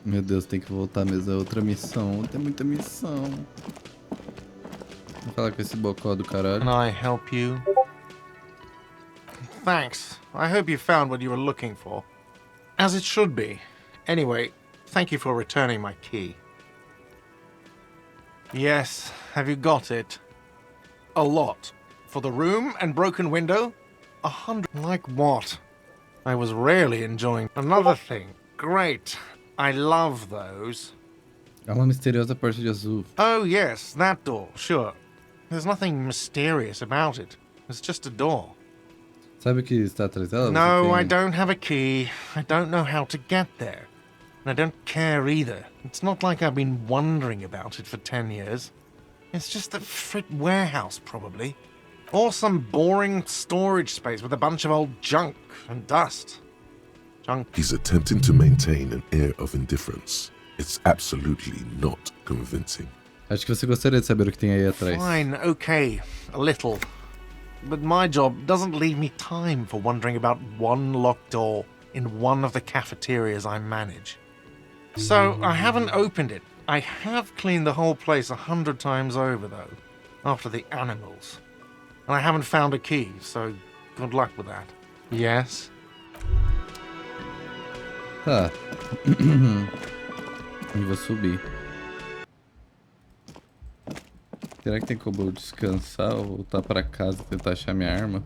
A: Meu Deus, tem que voltar mesmo. É outra missão. Tem muita missão. Vou falar com esse bocó do caralho.
J: Can I help you? Thanks. I hope you found what you were looking for. As it should be. Anyway, thank you for returning my key. Yes, have you got it? A lot. For the room and broken window? 100. Like what? I was really enjoying. Another thing. Great. I love those.
A: É uma misteriosa porta de azul.
J: Oh, yes, that door, sure. There's nothing mysterious about it. It's just a door.
A: Sabe o que está atrás dela?
J: No,
A: Você
J: I
A: tem-
J: don't have a key. I don't know how to get there. And I don't care either. It's not like I've been wondering about it for 10 years. It's just a frit warehouse, probably. Or some boring storage space with a bunch of old junk and dust. Junk.
B: He's attempting to maintain an air of indifference. It's absolutely not convincing.
A: Acho que você gostaria de saber o que tem aí atrás.
J: Fine, okay, a little. But my job doesn't leave me time for wondering about one locked door in one of the cafeterias I manage. So I haven't opened it. I have cleaned the whole place 100 times over, though, after the animals. And I haven't found a key, so good luck with that. Yes?
A: Tá. E vou subir. Será que tem como eu descansar ou voltar pra casa e tentar achar minha arma?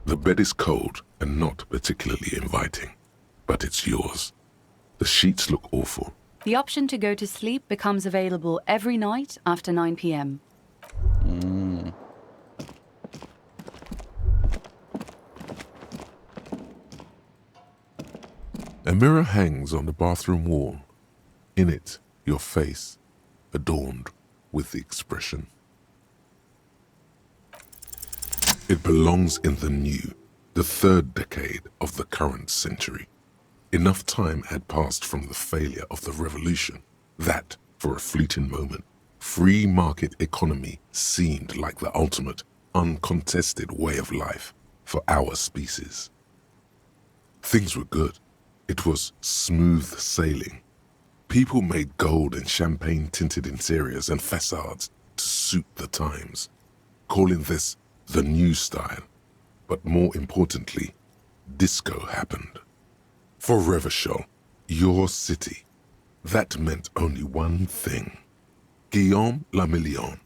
B: The bed is cold and not particularly inviting, but it's yours. The sheets look awful.
K: The option to go to sleep becomes available every night after 9 p.m.
B: A mirror hangs on the bathroom wall. In it, your face, adorned with the expression. It belongs in the new, the third decade of the current century. Enough time had passed from the failure of the revolution that, for a fleeting moment, free market economy seemed like the ultimate, uncontested way of life for our species. Things were good. It was smooth sailing. People made gold and champagne-tinted interiors and facades to suit the times, calling this the new style. But more importantly, disco happened. For Revachol, your city, that meant only one thing. Guillaume la Million.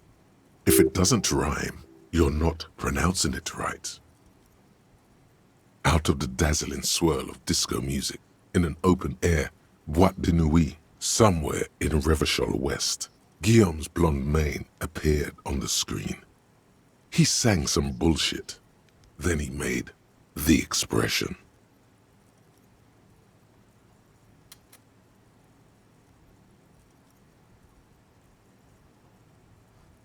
B: If it doesn't rhyme, you're not pronouncing it right. Out of the dazzling swirl of disco music, in an open-air boîte de nuit somewhere in Revachol West, Guillaume's blonde mane appeared on the screen. He sang some bullshit. Then he made the expression.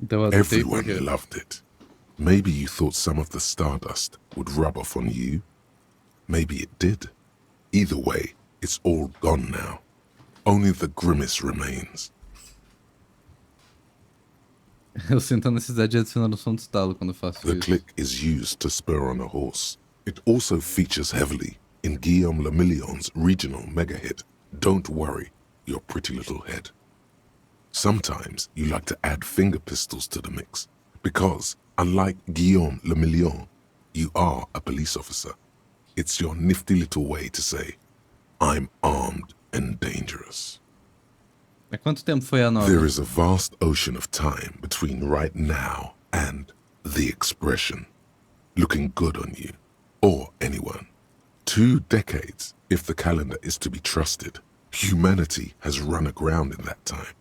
A: Então eu adotei
B: Everyone
A: porque...
B: loved it. Maybe you thought some of the stardust would rub off on you. Maybe it did. Either way, it's all gone now. Only the grimace remains.
A: Eu sinto a necessidade de adicionar o som do estalo quando eu faço
B: The
A: isso.
B: click is used to spur on a horse. It also features heavily in Guillaume Lemillion's regional mega hit, Don't Worry, Your Pretty Little Head. Sometimes you like to add finger pistols to the mix, because, unlike Guillaume Lemillion, you are a police officer. It's your nifty little way to say, I'm armed and dangerous.
A: Há quanto tempo foi a nova?
B: There is a vast ocean of time between right now and the expression, looking good on you, or anyone. 2 decades, if the calendar is to be trusted. Humanity has run aground in that time.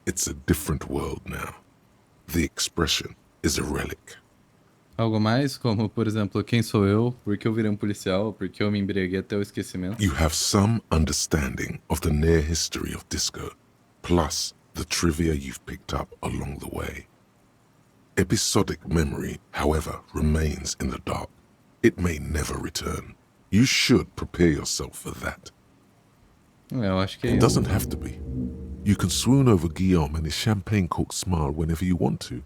B: It's a different world now. The expression is a relic.
A: Algo mais, como, por exemplo, quem sou eu, por que eu virei policial, por que eu me embriaguei até o esquecimento.
B: You have some understanding of the near history of disco, plus the trivia you've picked up along the way. Episodic memory, however, remains in the dark. It may never return. You should prepare yourself for that.
A: Eu acho que é
B: It
A: isso.
B: doesn't have to be. You can swoon over Guillaume and his champagne-corked smile whenever you want to.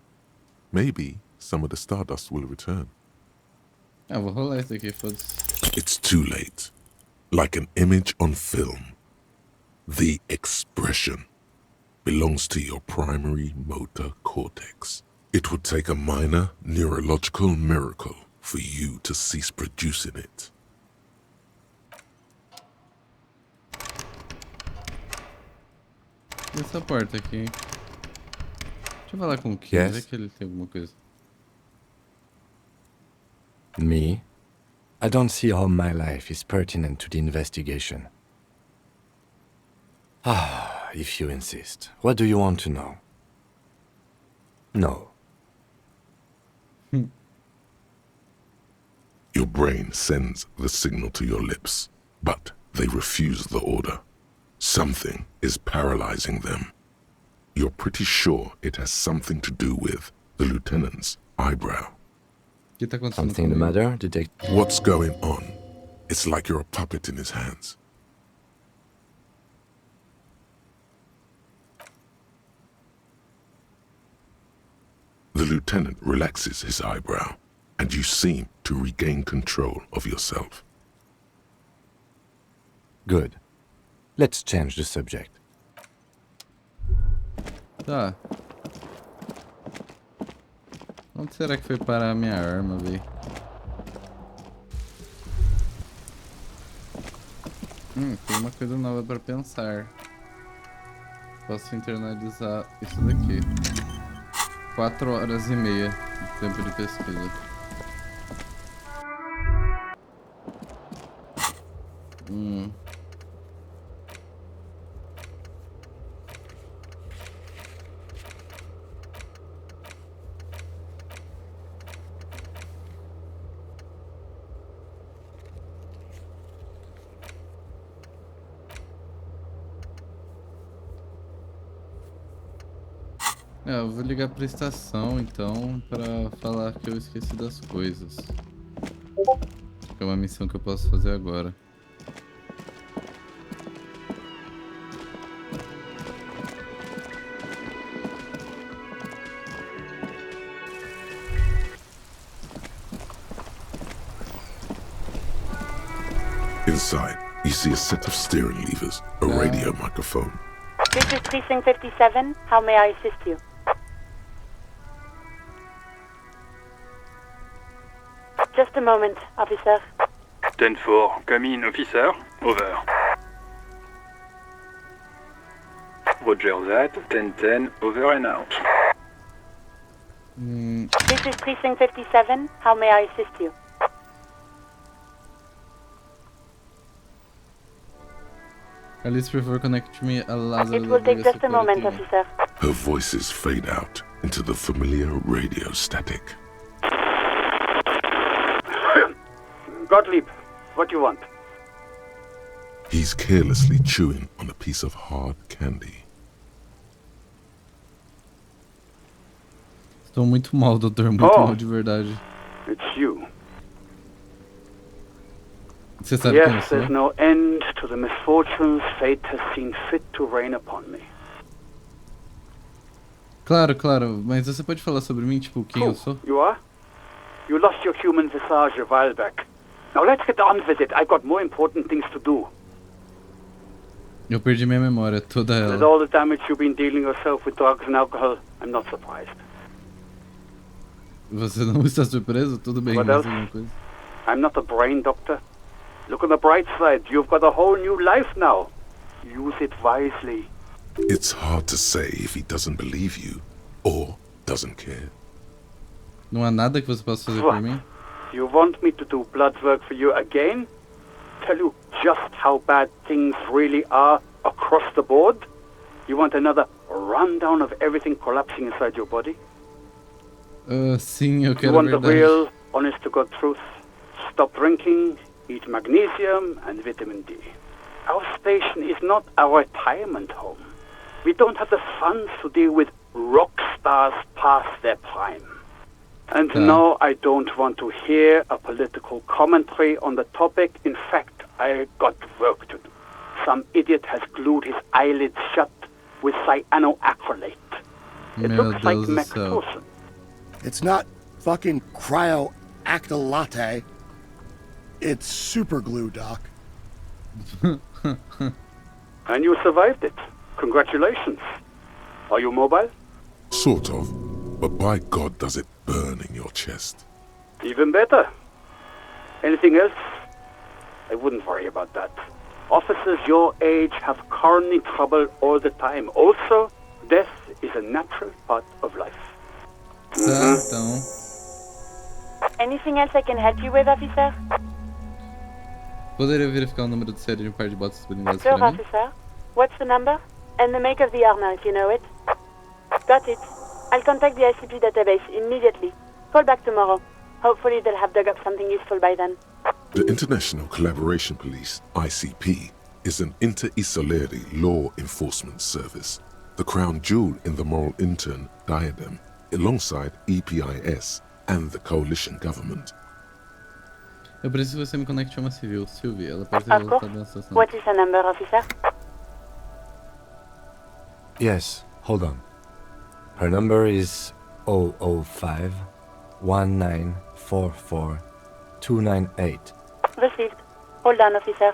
B: Maybe some of the stardust will return.
A: Ah, vou rolar isso aqui, foda-se.
B: It's too late. Like an image on film. The expression belongs to your primary motor cortex. It would take a minor neurological miracle for you to cease producing it.
A: E essa porta aqui? Deixa eu falar com o Kim,
C: Yes?
A: ver que ele tem alguma coisa.
C: Me? I don't see how my life is pertinent to the investigation. Ah, if you insist. What do you want to know? No.
B: Your brain sends the signal to your lips, but they refuse the order. Something is paralyzing them. You're pretty sure it has something to do with the lieutenant's eyebrow.
A: O que tá acontecendo
C: Something the
A: comigo?
C: matter, detective?
B: What's going on? It's like you're a puppet in his hands. The lieutenant relaxes his eyebrow, and you seem to regain control of yourself.
C: Good. Let's change the subject.
A: Tá. Onde será que foi parar a minha arma, véi? Tem uma coisa nova pra pensar. Posso internalizar isso daqui. 4h30 de tempo de pesquisa. Eu vou ligar pra estação então pra falar que eu esqueci das coisas. Que é uma missão que eu posso fazer agora.
B: Inside, you see a set of steering levers, a radio microphone.
L: This is Precinct 57. How may I assist you? Just a moment, officer.
M: 10-4, come in, officer. Over. Roger that. 10-10, over and out.
L: This is Precinct 57. How may I assist you?
A: Alice, prefer connect me a Lazarus.
L: It will take just a moment, officer.
B: Her voices fade out into the familiar radio static.
M: Gottlieb, what do you want?
B: He's carelessly chewing on a piece of hard candy.
A: Estou muito mal, doutor. Muito mal de verdade.
M: It's you.
A: Você sabe quem eu
M: Yes,
A: sou?
M: there's no end to the misfortunes fate has seen fit to rain upon me.
A: Claro, mas você pode falar sobre mim, tipo, quem eu sou?
M: You are? You lost your human visage a while back. Now let's get on with it. I've got more important things to do.
A: Eu perdi minha memória, toda
M: With
A: ela.
M: all the damage you've been dealing yourself with drugs and alcohol, I'm not surprised.
A: Você não está surpreso? Tudo bem,
M: What
A: mais
M: else?
A: alguma coisa?
M: I'm not a brain doctor. Look on the bright side. You've got a whole new life now. Use it wisely.
B: It's hard to say if he doesn't believe you or doesn't care.
A: Não há nada que você possa fazer por
M: What?
A: mim?
M: You want me to do blood work for you again? Tell you just how bad things really are across the board? You want another rundown of everything collapsing inside your body?
A: Sim, eu
M: You
A: quero a
M: want the
A: verdade.
M: real, honest-to-God truth? Stop drinking, eat magnesium and vitamin D. Our station is not a retirement home. We don't have the funds to deal with rock stars past their prime. And no, I don't want to hear a political commentary on the topic. In fact, I got work to do. Some idiot has glued his eyelids shut with cyanoacrylate. It
A: Meu
M: looks like
A: Deus do céu.
M: Macpherson.
N: It's not fucking cryoactylate. It's super glue, Doc.
M: And you survived it. Congratulations. Are you mobile?
B: Sort of, but by God does it burn in your chest.
M: Even better. Anything else? I wouldn't worry about that. Officers your age have coronary trouble all the time. Also, death is a natural part of life.
A: Tá, então.
L: Anything else I can help you with, officer?
A: Poderia verificar o número de série de um par de botas blindadas
L: Sure,
A: para mim?
L: officer. What's the number? And the make of the armor, if you know it. Got it. I'll contact the ICP database immediately. Call back tomorrow. Hopefully they'll have dug up something useful by then.
B: The International Collaboration Police, ICP, is an inter-Isolari law enforcement service, the crown jewel in the moral intern diadem, alongside EPIS and the coalition government.
A: Eu preciso que você me conecte a uma civil, Sylvie. Ela pode ter
L: Of course.
A: resultado na estação.
L: What is the number, officer?
C: Yes, hold on. Her number is 005 1944 298.
L: Received. Hold on, officer.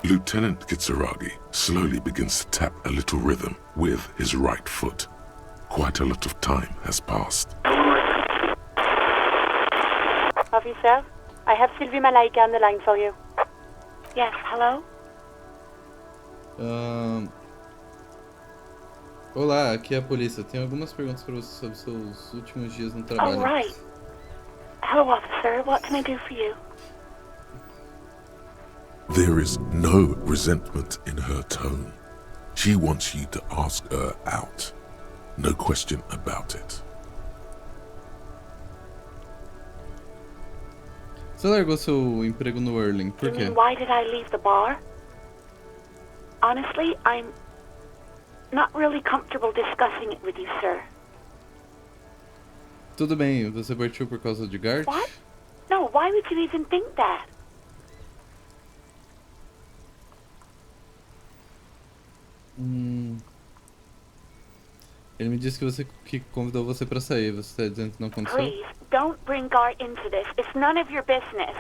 B: Lieutenant Kitsuragi slowly begins to tap a little rhythm with his right foot. Quite a lot of time has passed.
L: Officer, I have Sylvie Malaika on the line for you. Yes, hello?
A: Olá, aqui é a polícia. Tenho algumas perguntas para você sobre seus últimos dias no
L: Oh,
A: trabalho.
L: right. Hello, officer. What can I do for you?
B: There is no resentment in her tone. She wants you to ask her out. No question about it.
A: Você largou seu emprego no Whirling, por
L: You
A: quê?
L: mean why did I leave the bar? Honestly, I'm not really comfortable discussing it with you, sir.
A: Tudo bem, você partiu por causa de Gart?
L: What? No, why would you even think that?
A: Ele me disse que convidou você pra sair. Você tá dizendo que não aconteceu?
L: Please, don't bring Gart into this. It's none of your business.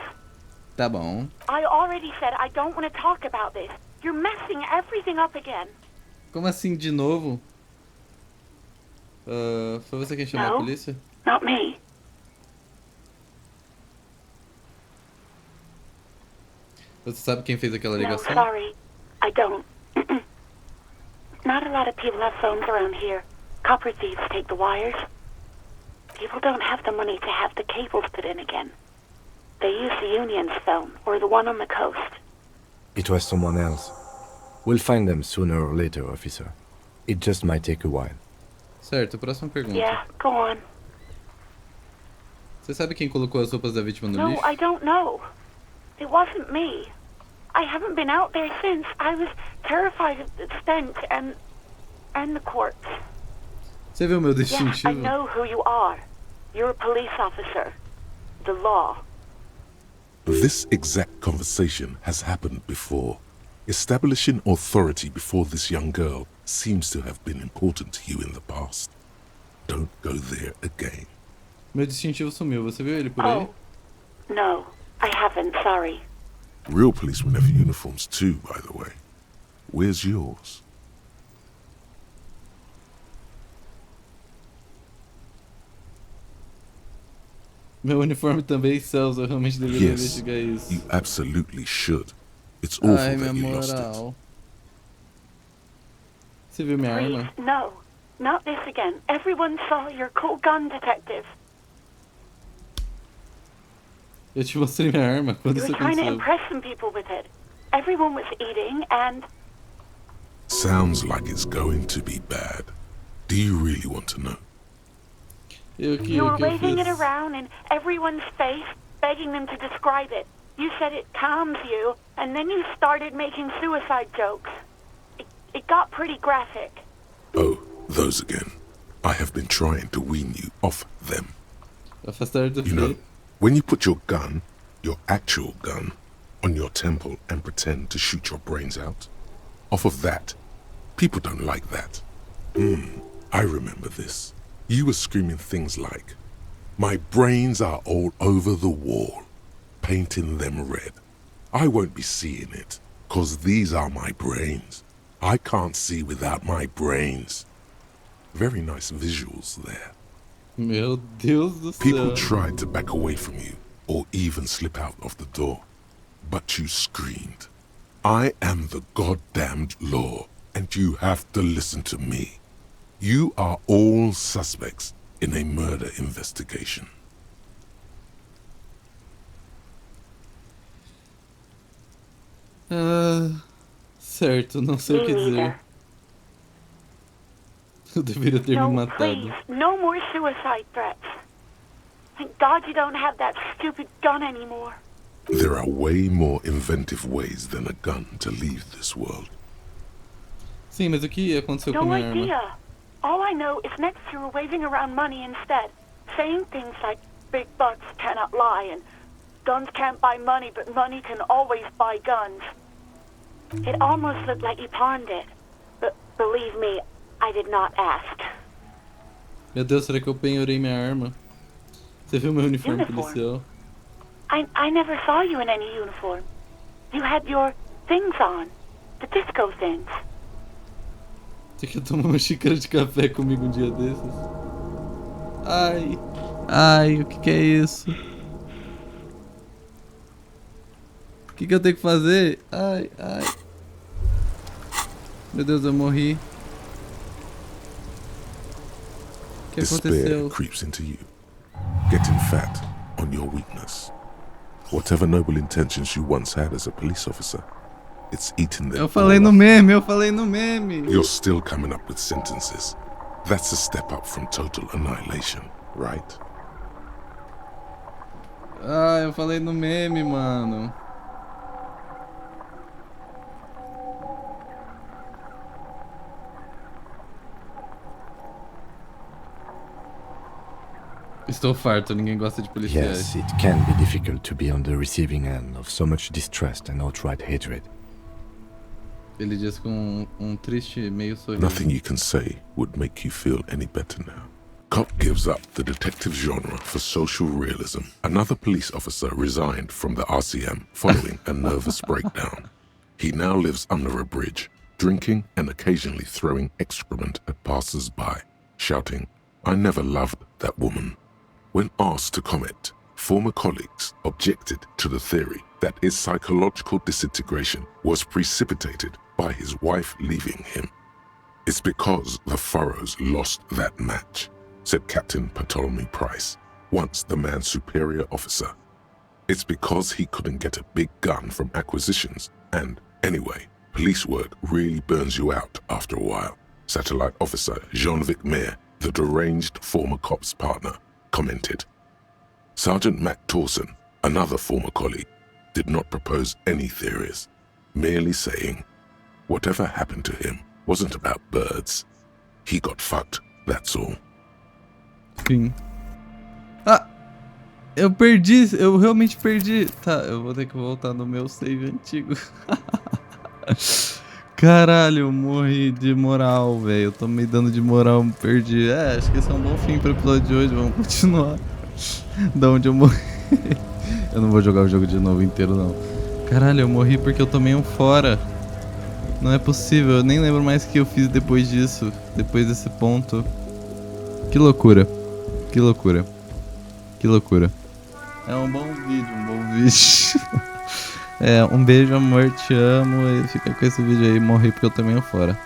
A: Tá bom.
L: I already said I don't want to talk about this. You're messing everything up again.
A: Como assim, de novo? Foi você quem chamou a polícia?
L: Not me.
A: Você sabe quem fez aquela
L: No,
A: ligação?
L: sorry. I don't. Not a lot of people have phones around here. Copper thieves take the wires. People don't have the money to have the cables put in again. They use the Union's phone, or the one on the coast.
C: It was someone else. We'll find them sooner or later, officer. It just might take a while.
A: Certo, próxima pergunta.
L: Yeah, go on.
A: Você sabe quem colocou as roupas da vítima no
L: No,
A: lixo?
L: I don't know. It wasn't me. I haven't been out there since. I was terrified of the stench and the corpse.
A: Você viu meu
L: Yeah, I
A: distintivo?
L: know who you are. You're a police officer. The law.
B: This exact conversation has happened before. Establishing authority before this young girl seems to have been important to you in the past. Don't go there again.
A: Meu distintivo sumiu, você viu ele por aí?
L: Oh, no, I haven't, sorry.
B: Real policemen have uniforms too, by the way. Where's yours?
A: Meu uniforme também, Celso, eu realmente deveria
B: Yes,
A: investigar isso.
B: you absolutely should. It's awful
A: Ai, minha
B: that you lost it.
A: moral. Você viu minha arma?
L: No, not this again. Everyone saw your cool gun, detective.
A: Eu te mostrei minha arma quando
L: You
A: isso
L: were trying to
A: aconteceu.
L: impress some people with it. Everyone was eating and...
B: Sounds like it's going to be bad. Do you really want to know?
L: You were waving it around in everyone's face, begging them to describe it. You said it calms you, and then you started making suicide jokes. It got pretty graphic.
B: Oh, those again. I have been trying to wean you off them. You know, when you put your gun, your actual gun, on your temple and pretend to shoot your brains out, off of that, people don't like that. I remember this. You were screaming things like, "My brains are all over the wall, painting them red. I won't be seeing it, 'cause these are my brains. I can't see without my brains." Very nice visuals there.
A: Meu Deus do céu.
B: People tried to back away from you, or even slip out of the door. But you screamed, "I am the goddamned law, and you have to listen to me. You are all suspects in a murder investigation."
A: Certo, não sei o que dizer. Eu deveria ter me matado.
L: Please, no more suicide threats. Thank God you don't have that stupid gun anymore.
B: There are way more inventive ways than a gun to leave this world.
A: Sim, mas o que aconteceu com
L: No
A: minha arma?
L: idea. All I know is next you were waving around money instead, saying things like big bucks cannot lie and guns can't buy money, but money can always buy guns. It almost looked like you pawned it, but believe me, I did not ask.
A: Meu Deus, será que eu penhorei minha arma? Você viu meu uniforme policial?
L: I never saw you in any uniform. You had your things on, the disco things.
A: Você quer tomar uma xícara de café comigo um dia desses? Ai. Ai, o que é isso? O que eu tenho que fazer? Ai, ai. Meu Deus, eu morri. O que
B: Despair
A: aconteceu?
B: creeps into you, getting fat on your weakness. Whatever noble intentions you once had as a police officer, it's eating them.
A: Eu falei no meme, eu falei no meme.
B: You're still coming up with sentences. That's a step up from total annihilation, right?
A: Ah, eu falei no meme, mano. Estou farto, ninguém gosta de policiais.
C: Yes, it can be difficult to be on the receiving end of so much distrust and outright hatred.
A: Ele diz com triste meio sorriso.
B: Nothing you can say would make you feel any better now. Cop gives up the detective genre for social realism. Another police officer resigned from the RCM following a nervous breakdown. He now lives under a bridge, drinking and occasionally throwing excrement at passers-by, shouting, "I never loved that woman." When asked to comment, former colleagues objected to the theory that his psychological disintegration was precipitated by his wife leaving him. "It's because the Furrows lost that match," said Captain Ptolemy Price, once the man's superior officer. "It's because he couldn't get a big gun from acquisitions, and anyway, police work really burns you out after a while," Satellite Officer Jean-Vic Mayer, the deranged former cop's partner, commented. Sergeant Matt Torson, another former colleague, did not propose any theories, merely saying, "Whatever happened to him wasn't about birds. He got fucked, that's all."
A: Sim. Ah! Eu perdi, eu realmente perdi. Tá, eu vou ter que voltar no meu save antigo. Caralho, eu morri de moral, velho. Eu tô me dando de moral, perdi. Acho que esse é um bom fim pro episódio de hoje. Vamos continuar da onde eu morri. Eu não vou jogar o jogo de novo inteiro, não. Caralho, eu morri porque eu tomei um fora. Não é possível, eu nem lembro mais o que eu fiz depois disso. Depois desse ponto. Que loucura. Que loucura. Que loucura. É um bom vídeo, um bom vídeo. Um beijo, amor, te amo. E fica com esse vídeo aí, morri porque eu tomei um fora.